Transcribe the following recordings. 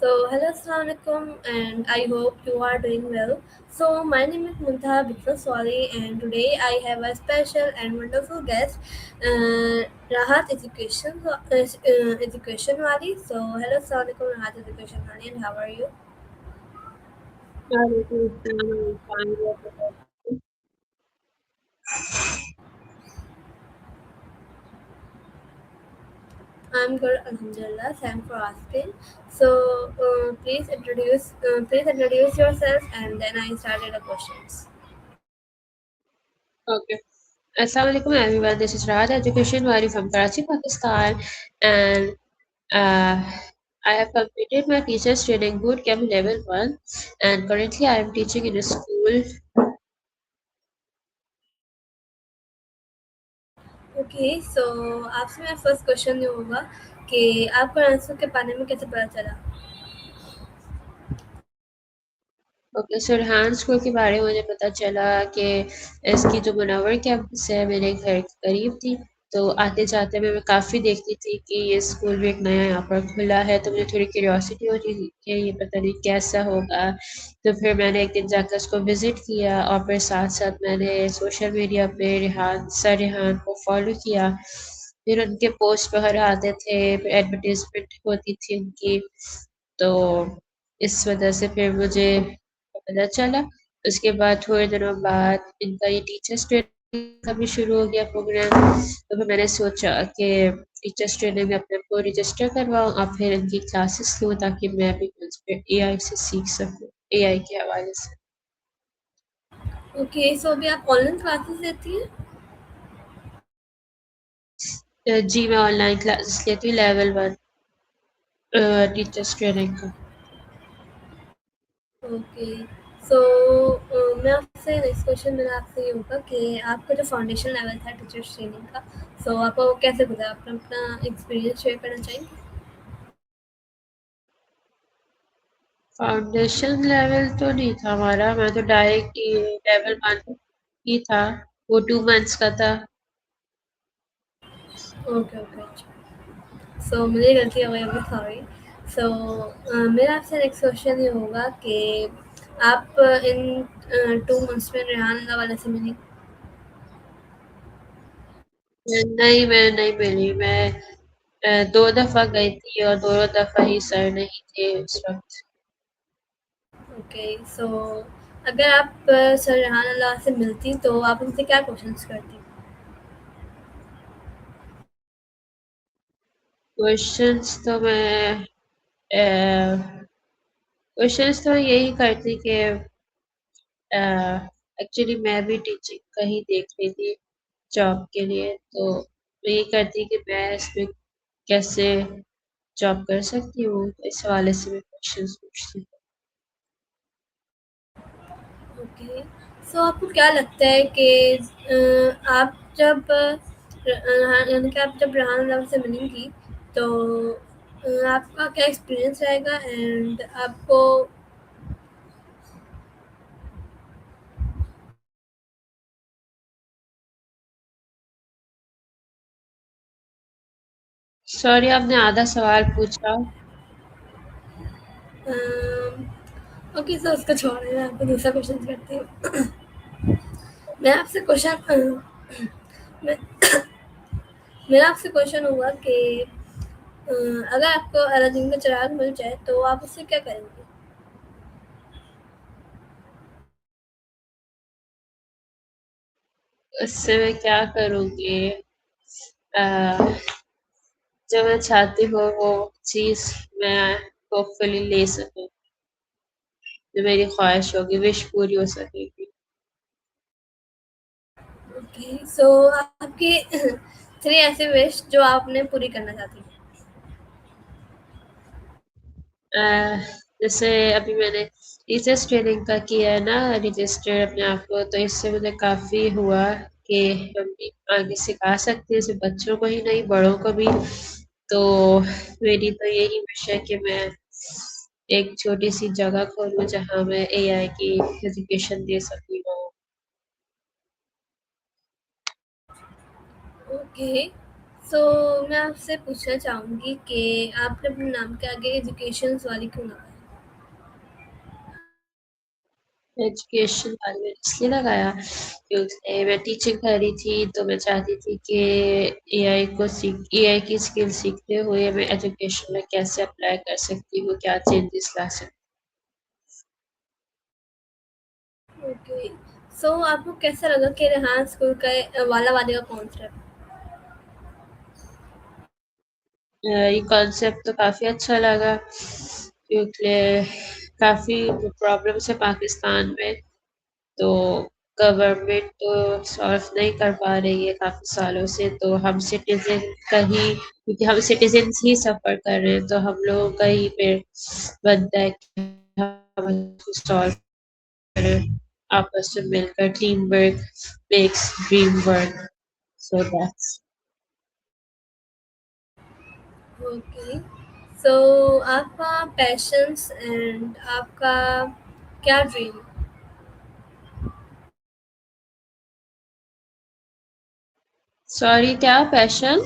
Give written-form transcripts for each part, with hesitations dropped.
Hello, Assalamualaikum, and I hope you are doing well. My name is Muntaha Bitwaswali, and today I have a special and wonderful guest, Rahat Education Wali. Hello, Assalamualaikum, Rahat Education Wali, and how are you? Waalaikum assalam, I'm fine. What about you? I'm good, Alhamdulillah. Thanks for asking. Please introduce yourself, and then I started the questions. Okay. Assalamualaikum everyone. This is Rahat Education Wari from Karachi, Pakistan, and uh, I have completed my teacher's training boot camp level 1, and currently I am teaching in a school. Okay so आपसे मेरा first question ये होगा कि आपको answer के बारे में कैसे पता चला? ओके, सुरहान स्कूल के बारे में मुझे पता चला कि इसकी जो मुनव्वर कैंपस है मेरे घर के करीब थी। तो आते जाते मैं काफ़ी देखती थी कि ये स्कूल भी एक नया यहाँ पर खुला है, तो मुझे थोड़ी क्यूरियोसिटी होती थी कि ये पता नहीं कैसा होगा। तो फिर मैंने एक दिन जाकर उसको विज़िट किया और फिर साथ-साथ मैंने सोशल मीडिया पे रेहान को फ़ॉलो किया। फिर उनके पोस्ट वगैरह आते थे, फिर एडवर्टाइज़मेंट होती थी उनकी। तो इस वजह से फिर मुझे पता चला। उसके बाद थोड़े दिनों बाद इनका ये टीचर्स ट्रेनिंग का भी शुरू हो गया प्रोग्राम। तो फिर मैंने सोचा कि टीचर्स ट्रेनिंग में अपने आप को रजिस्टर करवाऊँ और फिर इनकी क्लासेस लूँ ताकि मैं भी कुछ एआई से सीख सकूँ, एआई के हवाले से। ओके सो अभी आप ऑनलाइन क्लासेस लेती हैं? जी, मैं ऑनलाइन क्लासेस लेती हूँ लेवल 1 टीचर्स ट्रेनिंग का। ओके सो मैं आपसे नेक्स्ट क्वेश्चन मेरा आपसे ये होगा कि आपका जो फाउंडेशन लेवल था टीचर्स ट्रेनिंग का, आपको कैसे गुजरा? आप अपना एक्सपीरियंस शेयर करना चाहेंगे? फाउंडेशन लेवल तो नहीं था हमारा, मैं तो डायरेक्ट ये लेवल 1 ही था, वो 2 मंथ्स का था। ओके ओके अच्छा मुझे गलती हो गई, अभी सॉरी। मेरा आपसे नेक्स्ट क्वेश्चन ये होगा कि आप इन 2 मंथ्स में रेहान अल्लाह वाला से मिली? नहीं, मैं नहीं मिली। मैं 2 दफ़ा गई थी और दोनों दफ़ा ही सर नहीं थे उस वक़्त। ओके अगर आप सर रेहान अल्लाह से मिलती तो आप उनसे क्या क्वेश्चंस करती? क्वेश्चंस तो मैं क्वेश्चंस तो यही करती कि एक्चुअली मैं भी टीचिंग का ही देख रही थी जॉब के लिए, तो मैं ये करती कि मैं इसमें कैसे जॉब कर सकती हूँ, इस हवाले से मैं क्वेश्चंस पूछती। ओके आपको क्या लगता है कि आप जब यानी कि आप जब रेहान अल्लाह से मिलेंगी तो आपका क्या एक्सपीरियंस रहेगा एंड आपको सॉरी, आपने आधा सवाल पूछा। ओके उसको छोड़िए, मैं आपको दूसरा क्वेश्चन करती हूँ। मैं आपसे क्वेश्चन मैं मेरा आपसे क्वेश्चन होगा कि अगर आपको अलादीन का चिराग मिल जाए तो आप उससे क्या करेंगे? उससे मैं क्या करूँगी? अ, जो मैं चाहती हूँ वो चीज़ मैं होपफुली ले सकूँ, जो मेरी ख्वाहिश होगी, विश पूरी हो सकेगी। ओके आपकी 3 ऐसे विश जो आपने पूरी करना चाहती हैं। अ, जैसे अभी मैंने टीचर्स ट्रेनिंग का किया है ना रजिस्टर अपने आप को, तो इससे मुझे काफ़ी हुआ कि हम भी आगे सिखा सकते हैं सिर्फ़ बच्चों को ही नहीं, बड़ों को भी। तो मेरी तो यही विश है कि मैं एक छोटी-सी जगह खोलूँ जहाँ मैं एआई की एजुकेशन दे सकूँ लोगों को। ओके सो मैं आपसे पूछना चाहूँगी कि आपने अपने नाम के आगे एजुकेशंस वाली क्यों लगाया? एजुकेशन वाले मैंने इसलिए लगाया क्योंकि मैं टीचिंग कर रही थी, तो मैं चाहती थी कि एआई की स्किल सीखते हुए मैं एजुकेशन में कैसे अप्लाई कर सकती हूँ, क्या चेंजेस ला सकती ओके। सो आपको कैसा लगा कि रेहान स्कूल का वाला वाले का कॉन्सेप्ट? ये कॉन्सेप्ट तो काफ़ी अच्छा लगा क्योंकि काफ़ी प्रॉब्लम्स है पाकिस्तान में, तो गवर्नमेंट तो सॉल्व नहीं कर पा रही है काफ़ी सालों से, तो हम सिटीज़न का ही क्योंकि हम सिटीज़न्स ही सफ़र कर रहे हैं, तो हम लोगों का ही फिर बनता है कि हम इसको सॉल्व करें, आपस में मिलकर team work makes dream work, so that's okay. So आपका पैशंस एंड आपका क्या ड्रीम है? सॉरी क्या पैशन?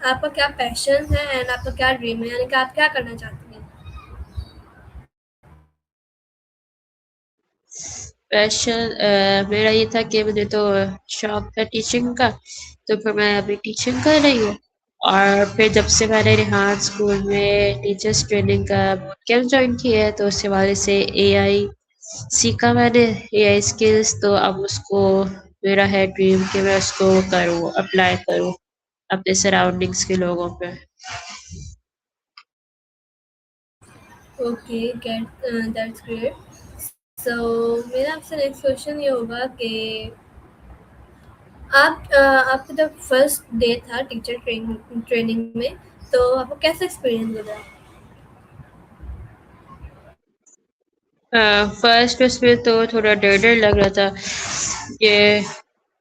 आपका क्या पैशन है एंड आपका क्या ड्रीम है, यानी कि आप क्या करना चाहती हैं? पैशन मेरा ये था कि मुझे तो शौक था टीचिंग का, तो फिर मैं अभी टीचिंग कर रही हूँ। और फिर जब से मैंने रेहान स्कूल में टीचर्स ट्रेनिंग का बूट कैंप ज्वाइन किया है, तो उस हवाले से एआई सीखा मैंने, एआई स्किल्स, तो अब उसको मेरा है ड्रीम कि मैं उसको करूँ, अप्लाई करूँ अपने सराउंडिंग्स के लोगों पे। Okay, get that's great. So मेरा आपसे नेक्स्ट क्वेश्चन ये होगा कि आपका जब फर्स्ट डे था टीचर ट्रेनिंग में, तो आपको कैसा एक्सपीरियंस मिला? फर्स्ट उसमें तो थोड़ा डर-डर लग रहा था, ये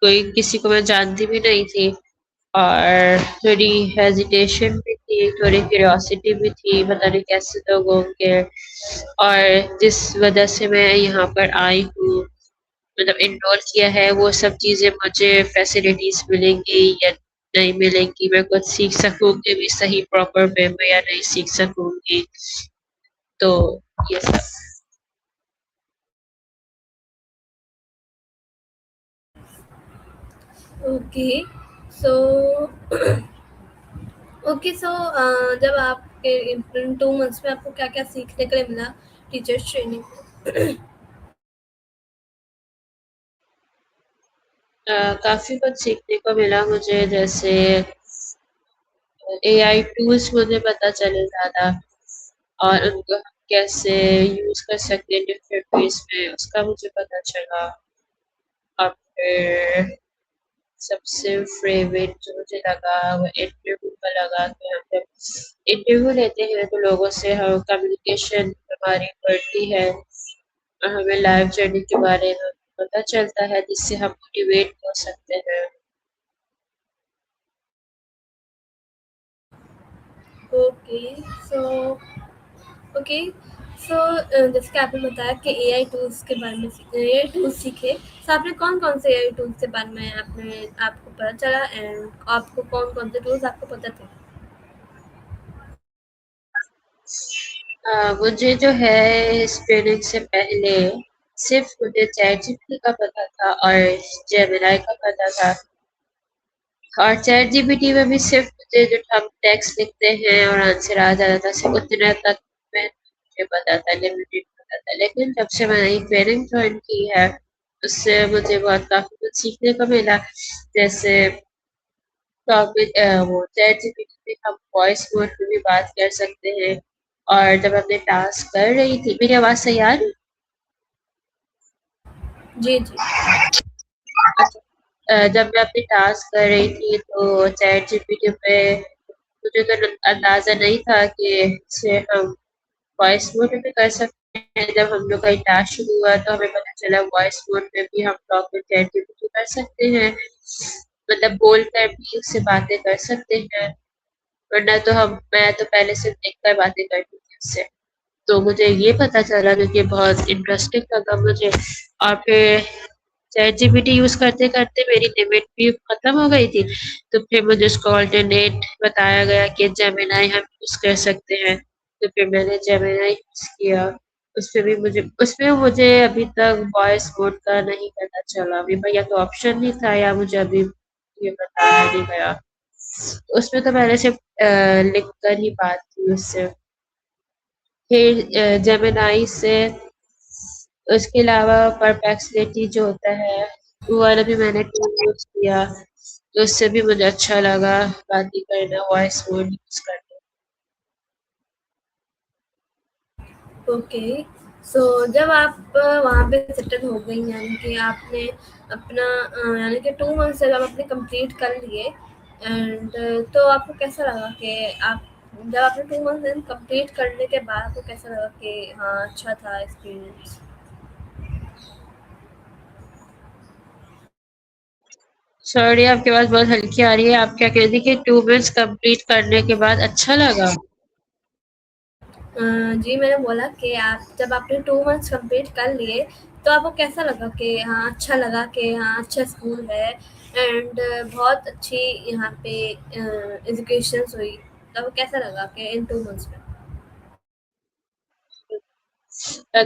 कोई किसी को मैं जानती भी नहीं थी और थोड़ी हेजिटेशन भी थी, थोड़ी क्यूरियोसिटी भी थी, पता नहीं कैसे लोग होंगे और जिस वजह से मैं यहाँ पर आई हूँ, मतलब इनरोल किया है, वो सब चीज़ें मुझे फैसिलिटीज़ मिलेंगी या नहीं मिलेंगी, मैं कुछ सीख सकूँगी भी सही प्रॉपर वे में या नहीं सीख सकूँगी, तो ये सब। ओके। So okay. सो जब आपके इन 2 मंथ्स में आपको क्या-क्या सीखने के लिए मिला टीचर्स ट्रेनिंग में? काफ़ी कुछ सीखने को मिला मुझे, जैसे एआई टूल्स मुझे पता चले ज़्यादा और उनको हम कैसे यूज़ कर सकते हैं डिफरेंट वेज़ में, उसका मुझे पता चला। और फिर सबसे फेवरेट जो मुझे लगा वो इंटरव्यू का लगा कि हम जब इंटरव्यू लेते हैं तो लोगों से हम कम्युनिकेशन हमारी बढ़ती है और हमें लाइफ जर्नी के बारे में पता चलता है जिससे हम मोटिवेट हो सकते हैं। ओके। So okay. सो जैसे कि आपने बताया कि एआई टूल्स के बारे में एआई टूल्स सीखे, तो आपने कौन-कौन से एआई टूल्स के बारे में आपको पता चला एंड आपको कौन-कौन से टूल्स आपको पता थे? मुझे जो है इस ट्रेनिंग से पहले सिर्फ मुझे चैटजीपीटी का पता था और जेमिनी का पता था और चैट जीपीटी में भी सिर्फ मुझे जो हम टेक्स्ट लिखते हैं और आंसर आ जाता था सिर्फ उतने तक में मुझे पता था, लिमिटेड पता था। लेकिन जब से मैंने ये ट्रेनिंग ज्वाइन की है उससे मुझे बहुत काफ़ी कुछ सीखने को मिला, जैसे टॉपिक वो चैट जीपीटी में हम वॉइस मोड में भी बात कर सकते हैं और जब अपने टास्क कर रही थी, मेरी आवाज़ सही आ रही? जी, जी। जब मैं अपनी टास्क कर रही थी तो चैट जीपीटी पे मुझे तो अंदाज़ा नहीं था कि इसे हम वॉइस मोड में भी कर सकते हैं। जब हम लोग का ये टास्क शुरू हुआ तो हमें पता चला वॉइस मोड में भी हम टॉक विद चैट जीपीटी कर सकते हैं, मतलब बोल कर भी उससे बातें कर सकते हैं, वरना तो मैं तो पहले सिर्फ देख कर बातें करती थी उससे। तो मुझे ये पता चला जो कि बहुत इंटरेस्टिंग लगा मुझे। और फिर चैट जीपीटी यूज़ करते-करते मेरी लिमिट भी खत्म हो गई थी, तो फिर मुझे उसको अल्टरनेट बताया गया कि जेमिनी हम यूज़ कर सकते हैं, तो फिर मैंने जेमिनी यूज़ किया। उसमें मुझे अभी तक वॉइस मोड का नहीं पता चला, अभी या तो ऑप्शन नहीं था या मुझे अभी ये बताया नहीं गया। उसमें तो मैंने सिर्फ़ लिख कर ही बात की उससे। फिर जेमिनी से उसके अलावा परप्लेक्सिटी जो होता है, वो वाला भी मैंने टूल यूज़ किया, तो उससे भी मुझे अच्छा लगा बातें करना, वॉइस मोड यूज़ करना। ओके। सो जब आप वहाँ पे सेटल हो गई, यानी कि आपने अपना यानी कि 2 मंथ्स जब आपने कंप्लीट कर लिए, एंड तो आपको कैसा लगा कि आप जब आपने 2 मंथ्स कंप्लीट करने के बाद आपको कैसा लगा कि हाँ, अच्छा था एक्सपीरियंस? सॉरी आपकी आवाज़ बहुत हल्की आ रही है, आप क्या कह रही थी कि 2 मंथ्स कंप्लीट करने के बाद अच्छा लगा? जी, मैंने बोला कि आप जब आपने 2 मंथ्स कंप्लीट कर लिए, तो आपको कैसा लगा कि हाँ, अच्छा लगा कि हाँ, अच्छा स्कूल है, एंड बहुत अच्छी यहाँ पे एजुकेशंस हुई। तो आपको कैसा लगा कि इन 2 मंथ्स में?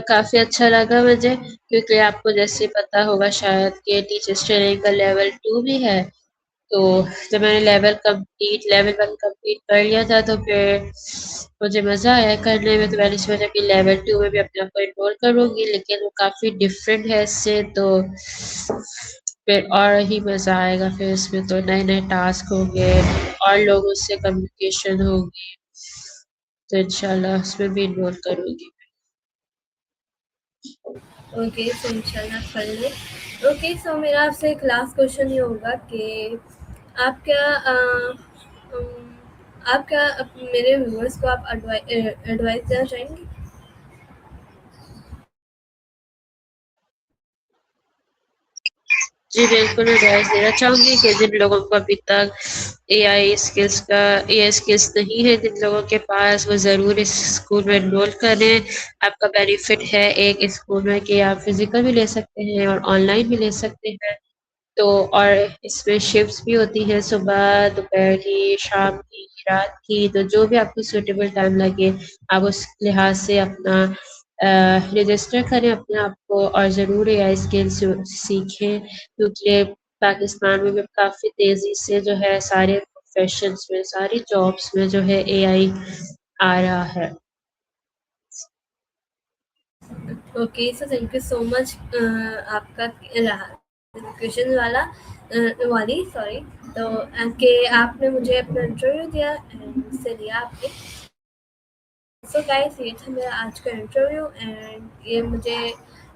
काफ़ी अच्छा लगा मुझे क्योंकि आपको जैसे पता होगा शायद कि टीचर्स ट्रेनिंग का लेवल 2 भी है। तो जब मैंने लेवल 1 कंप्लीट कर लिया था तो फिर मुझे मज़ा आया करने में, तो मैंने सोचा कि लेवल 2 में भी अपने आप को एनरोल करूँगी, लेकिन वो काफ़ी डिफरेंट है इससे, तो फिर और ही मज़ा आएगा फिर इसमें, तो नए-नए टास्क होंगे और लोगों से कम्युनिकेशन होगी, तो इंशाल्लाह उसमें भी एनरोल करूँगी। ओके, सो इंशाल्लाह कर लें। ओके, सो मेरा आपसे एक लास्ट क्वेश्चन ये होगा कि आप क्या आप क्या मेरे व्यूअर्स को आप एडवाइस देना चाहेंगे? जी, बिल्कुल, मैं एडवाइस देना चाहूँगी कि जिन लोगों को अभी तक एआई स्किल्स नहीं है, जिन लोगों के पास, वो ज़रूर इस स्कूल में एनरोल करें। आपका बेनिफिट है एक इस स्कूल में कि आप फिज़िकल भी ले सकते हैं और ऑनलाइन भी ले सकते हैं। तो और इसमें शिफ्ट्स भी होती हैं, सुबह, दोपहर की, शाम की, रात की, तो जो भी आपको सूटेबल टाइम लगे, आप उस लिहाज से अपना रजिस्टर करें अपने आप को और ज़रूर एआई स्किल्स सीखें, क्योंकि पाकिस्तान में भी काफ़ी तेज़ी से जो है सारे प्रोफ़ेशंस में, सारी जॉब्स में जो है एआई आ रहा है। Okay, so thank you so much आपका क्वेश्चन वाली सॉरी, तो कि आपने मुझे अपना इंटरव्यू दिया एंड मुझसे लिया आपने। सो गाइस, ये था मेरा आज का इंटरव्यू, एंड ये मुझे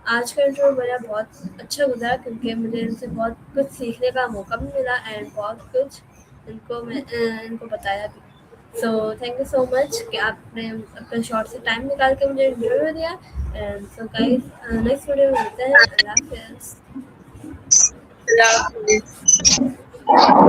आज का इंटरव्यू मेरा बहुत अच्छा गुजरा क्योंकि मुझे इनसे बहुत कुछ सीखने का मौका भी मिला एंड बहुत कुछ इनको बताया भी। So thank you so much कि आपने अपना शॉर्ट से टाइम निकाल के मुझे इंटरव्यू दिया, and so guys, next video में मिलते हैं। अल्लाह हाफ़िज़। अल्लाह हाफ़िज़।